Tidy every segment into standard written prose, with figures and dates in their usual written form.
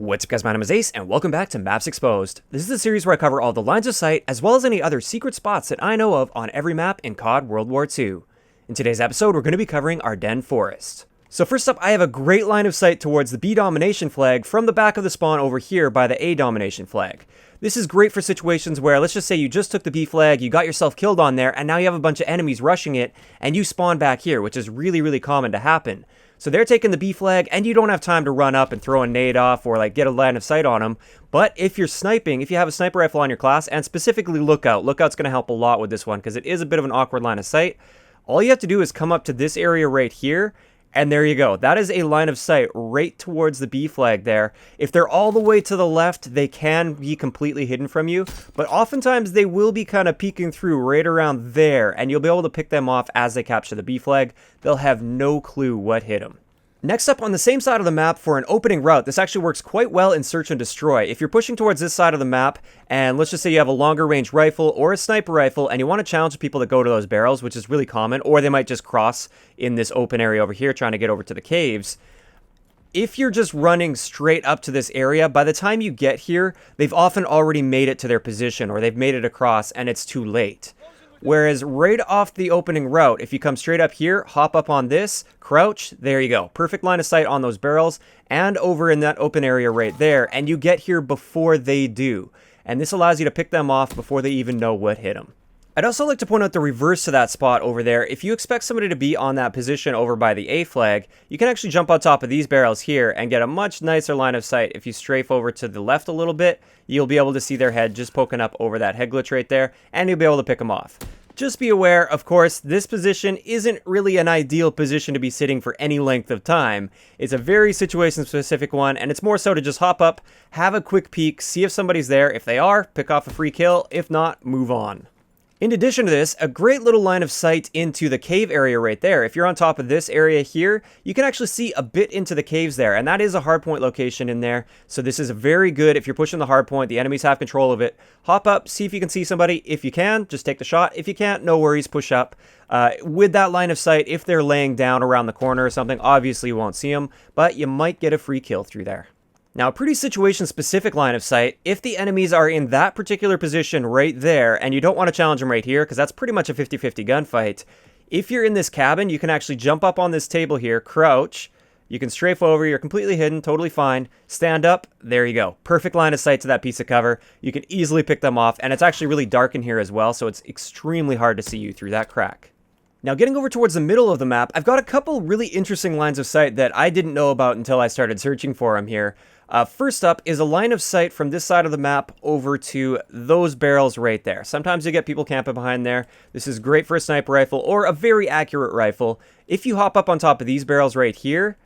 What's up guys, my name is Ace, and welcome back to Maps Exposed. This is a series where I cover all the lines of sight, as well as any other secret spots that I know of on every map in CoD World War II. In today's episode, we're going to be covering Ardennes Forest. So first up, I have a great line of sight towards the B Domination Flag from the back of the spawn over here by the A Domination Flag. This is great for situations where, let's just say you just took the B flag, you got yourself killed on there, and now you have a bunch of enemies rushing it, and you spawn back here, which is really common to happen. So they're taking the B flag, and you don't have time to run up and throw a nade off or like get a line of sight on them. But if you're sniping, if you have a sniper rifle on your class, and specifically Lookout's going to help a lot with this one because it is a bit of an awkward line of sight. All you have to do is come up to this area right here, and there you go. That is a line of sight right towards the B flag there. If they're all the way to the left, they can be completely hidden from you, but oftentimes they will be kind of peeking through right around there, and you'll be able to pick them off as they capture the B flag. They'll have no clue what hit them. Next up, on the same side of the map for an opening route, this actually works quite well in Search and Destroy. If you're pushing towards this side of the map, and let's just say you have a longer range rifle or a sniper rifle, and you want to challenge people to go to those barrels, which is really common, or they might just cross in this open area over here trying to get over to the caves. If you're just running straight up to this area, by the time you get here, they've often already made it to their position, or they've made it across, and it's too late. Whereas right off the opening route, if you come straight up here, hop up on this, crouch, there you go. Perfect line of sight on those barrels and over in that open area right there, and you get here before they do. And this allows you to pick them off before they even know what hit them. I'd also like to point out the reverse to that spot over there. If you expect somebody to be on that position over by the A flag, you can actually jump on top of these barrels here and get a much nicer line of sight. If you strafe over to the left a little bit, you'll be able to see their head just poking up over that head glitch right there, and you'll be able to pick them off. Just be aware, of course, this position isn't really an ideal position to be sitting for any length of time. It's a very situation-specific one, and it's more so to just hop up, have a quick peek, see if somebody's there. If they are, pick off a free kill. If not, move on. In addition to this, a great little line of sight into the cave area right there. If you're on top of this area here, you can actually see a bit into the caves there, and that is a hardpoint location in there. So this is very good if you're pushing the hardpoint, the enemies have control of it. Hop up, see if you can see somebody. If you can, just take the shot. If you can't, no worries, push up. With that line of sight, if they're laying down around the corner or something, obviously you won't see them, but you might get a free kill through there. Now, a pretty situation-specific line of sight, if the enemies are in that particular position right there, and you don't want to challenge them right here, because that's pretty much a 50-50 gunfight, if you're in this cabin, you can actually jump up on this table here, crouch, you can strafe over, you're completely hidden, totally fine, stand up, there you go. Perfect line of sight to that piece of cover. You can easily pick them off, and it's actually really dark in here as well, so it's extremely hard to see you through that crack. Now, getting over towards the middle of the map, I've got a couple really interesting lines of sight that I didn't know about until I started searching for them here. First up is a line of sight from this side of the map over to those barrels right there. Sometimes you get people camping behind there. This is great for a sniper rifle or a very accurate rifle. If you hop up on top of these barrels right here,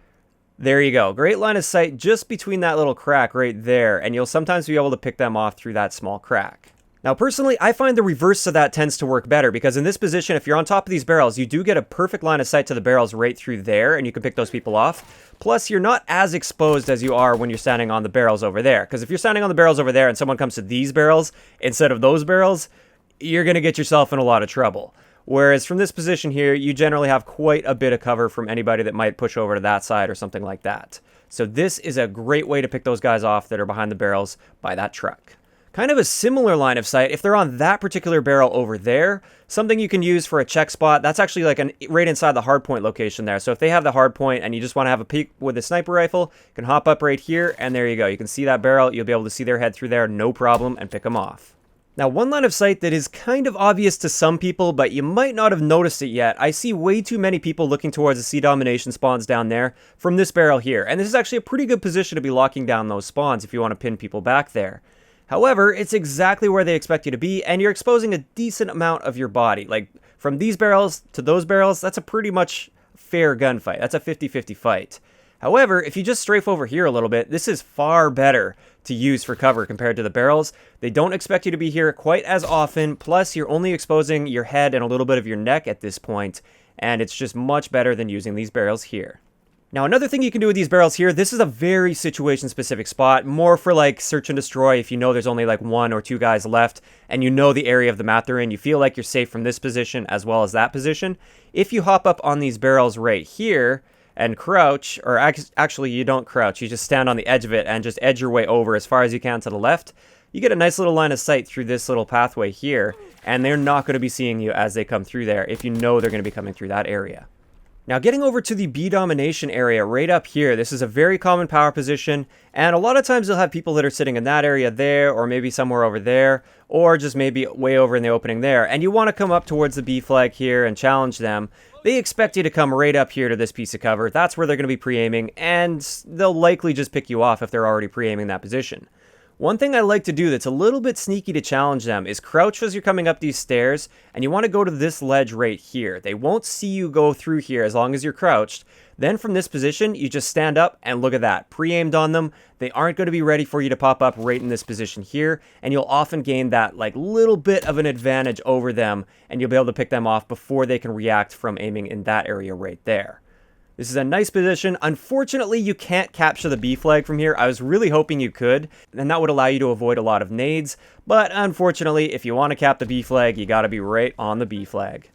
there you go. Great line of sight just between that little crack right there, and you'll sometimes be able to pick them off through that small crack. Now, personally, I find the reverse of that tends to work better because in this position, if you're on top of these barrels, you do get a perfect line of sight to the barrels right through there, and you can pick those people off. Plus, you're not as exposed as you are when you're standing on the barrels over there. Because if you're standing on the barrels over there and someone comes to these barrels instead of those barrels, you're going to get yourself in a lot of trouble. Whereas from this position here, you generally have quite a bit of cover from anybody that might push over to that side or something like that. So this is a great way to pick those guys off that are behind the barrels by that truck. Kind of a similar line of sight, if they're on that particular barrel over there, something you can use for a check spot, that's actually like right inside the hardpoint location there. So if they have the hardpoint and you just want to have a peek with a sniper rifle, you can hop up right here, and there you go. You can see that barrel, you'll be able to see their head through there, no problem, and pick them off. Now, one line of sight that is kind of obvious to some people, but you might not have noticed it yet. I see way too many people looking towards the C Domination spawns down there from this barrel here. And this is actually a pretty good position to be locking down those spawns if you want to pin people back there. However, it's exactly where they expect you to be, and you're exposing a decent amount of your body. Like, from these barrels to those barrels, that's a pretty much fair gunfight. That's a 50-50 fight. However, if you just strafe over here a little bit, this is far better to use for cover compared to the barrels. They don't expect you to be here quite as often, plus you're only exposing your head and a little bit of your neck at this point, and it's just much better than using these barrels here. Now, another thing you can do with these barrels here, this is a very situation-specific spot, more for like search and destroy if you know there's only like 1 or 2 guys left and you know the area of the map they're in. You feel like you're safe from this position as well as that position. If you hop up on these barrels right here and crouch, or actually you don't crouch, you just stand on the edge of it and just edge your way over as far as you can to the left, you get a nice little line of sight through this little pathway here, and they're not going to be seeing you as they come through there if you know they're going to be coming through that area. Now getting over to the B domination area right up here, this is a very common power position, and a lot of times you'll have people that are sitting in that area there, or maybe somewhere over there, or just maybe way over in the opening there, and you want to come up towards the B flag here and challenge them. They expect you to come right up here to this piece of cover. That's where they're going to be pre-aiming, and they'll likely just pick you off if they're already pre-aiming that position. One thing I like to do that's a little bit sneaky to challenge them is crouch as you're coming up these stairs, and you want to go to this ledge right here. They won't see you go through here as long as you're crouched. Then from this position, you just stand up and look at that. Pre-aimed on them. They aren't going to be ready for you to pop up right in this position here, and you'll often gain that like little bit of an advantage over them, and you'll be able to pick them off before they can react from aiming in that area right there. This is a nice position. Unfortunately, you can't capture the B flag from here. I was really hoping you could, and that would allow you to avoid a lot of nades. But unfortunately, if you want to cap the B flag, you got to be right on the B flag.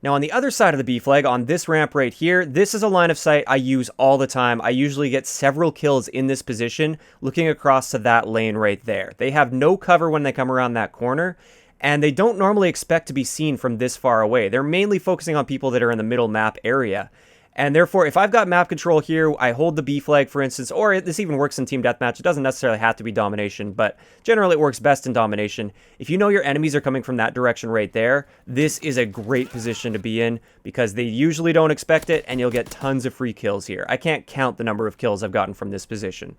Now on the other side of the B flag, on this ramp right here, this is a line of sight I use all the time. I usually get several kills in this position, looking across to that lane right there. They have no cover when they come around that corner, and they don't normally expect to be seen from this far away. They're mainly focusing on people that are in the middle map area. And therefore, if I've got map control here, I hold the B flag, for instance, or this even works in team deathmatch. It doesn't necessarily have to be domination, but generally it works best in domination. If you know your enemies are coming from that direction right there, this is a great position to be in because they usually don't expect it, and you'll get tons of free kills here. I can't count the number of kills I've gotten from this position.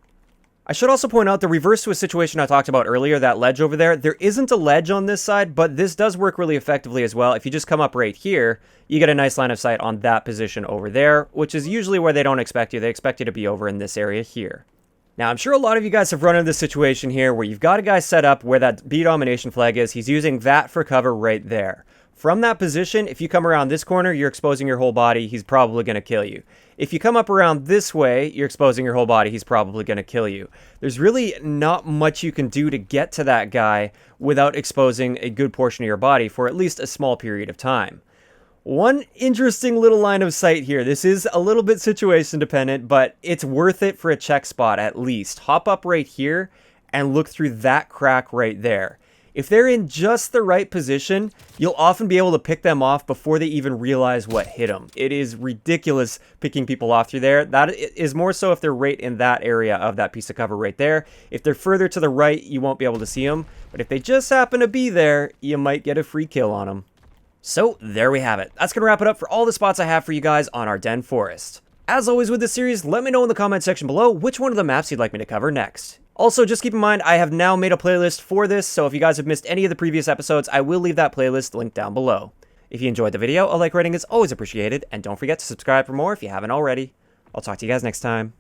I should also point out the reverse to a situation I talked about earlier, that ledge over there. There isn't a ledge on this side, but this does work really effectively as well. If you just come up right here, you get a nice line of sight on that position over there, which is usually where they don't expect you. They expect you to be over in this area here. Now, I'm sure a lot of you guys have run into this situation here where you've got a guy set up where that B domination flag is. He's using that for cover right there. From that position, if you come around this corner, you're exposing your whole body. He's probably going to kill you. If you come up around this way, you're exposing your whole body. He's probably going to kill you. There's really not much you can do to get to that guy without exposing a good portion of your body for at least a small period of time. One interesting little line of sight here. This is a little bit situation dependent, but it's worth it for a check spot at least. Hop up right here and look through that crack right there. If they're in just the right position, you'll often be able to pick them off before they even realize what hit them. It is ridiculous picking people off through there. That is more so if they're right in that area of that piece of cover right there. If they're further to the right, you won't be able to see them. But if they just happen to be there, you might get a free kill on them. So there we have it. That's going to wrap it up for all the spots I have for you guys on Ardennes Forest. As always with this series, let me know in the comment section below which one of the maps you'd like me to cover next. Also, just keep in mind, I have now made a playlist for this, so if you guys have missed any of the previous episodes, I will leave that playlist linked down below. If you enjoyed the video, a like rating is always appreciated, and don't forget to subscribe for more if you haven't already. I'll talk to you guys next time.